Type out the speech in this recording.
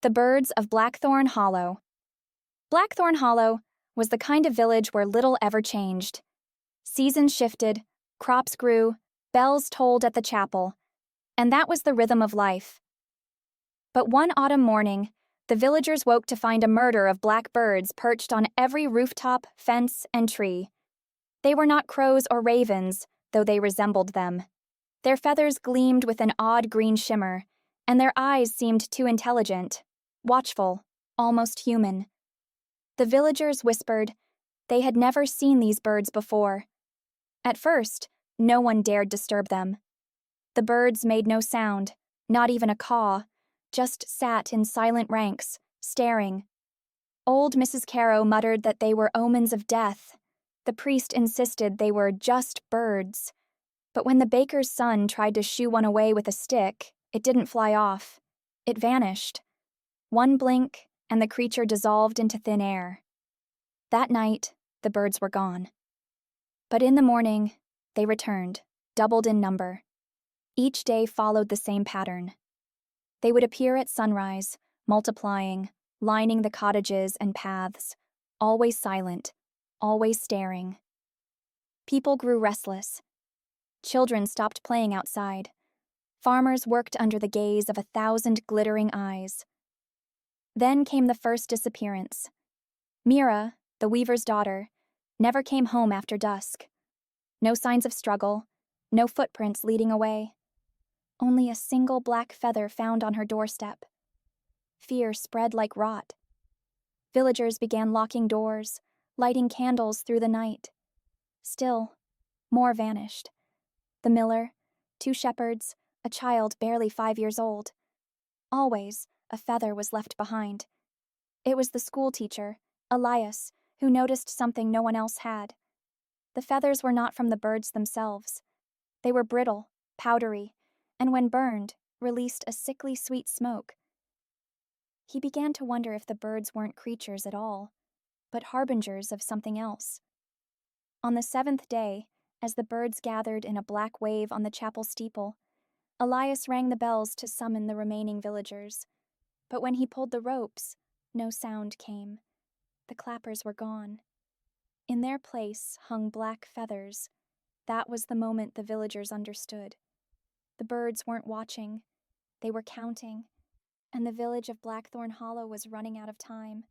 The Birds of Blackthorn Hollow. Blackthorn Hollow was the kind of village where little ever changed. Seasons shifted, crops grew, bells tolled at the chapel, and that was the rhythm of life. But one autumn morning, the villagers woke to find a murder of black birds perched on every rooftop, fence, and tree. They were not crows or ravens, though they resembled them. Their feathers gleamed with an odd green shimmer, and their eyes seemed too intelligent, watchful, almost human. The villagers whispered they had never seen these birds before. At first, no one dared disturb them. The birds made no sound, not even a caw, just sat in silent ranks, staring. Old Mrs. Carrow muttered that they were omens of death. The priest insisted they were just birds. But when the baker's son tried to shoo one away with a stick, it didn't fly off. It vanished. One blink, and the creature dissolved into thin air. That night, the birds were gone. But in the morning, they returned, doubled in number. Each day followed the same pattern. They would appear at sunrise, multiplying, lining the cottages and paths, always silent, always staring. People grew restless. Children stopped playing outside. Farmers worked under the gaze of 1,000 glittering eyes. Then came the first disappearance. Mira, the weaver's daughter, never came home after dusk. No signs of struggle, no footprints leading away. Only a single black feather found on her doorstep. Fear spread like rot. Villagers began locking doors, lighting candles through the night. Still, more vanished. The miller, 2 shepherds, a child barely 5 years old. Always, a feather was left behind. It was the schoolteacher, Elias, who noticed something no one else had. The feathers were not from the birds themselves. They were brittle, powdery, and when burned, released a sickly sweet smoke. He began to wonder if the birds weren't creatures at all, but harbingers of something else. On the 7th day, as the birds gathered in a black wave on the chapel steeple, Elias rang the bells to summon the remaining villagers. But when he pulled the ropes, no sound came. The clappers were gone. In their place hung black feathers. That was the moment the villagers understood. The birds weren't watching. They were counting, and the village of Blackthorn Hollow was running out of time.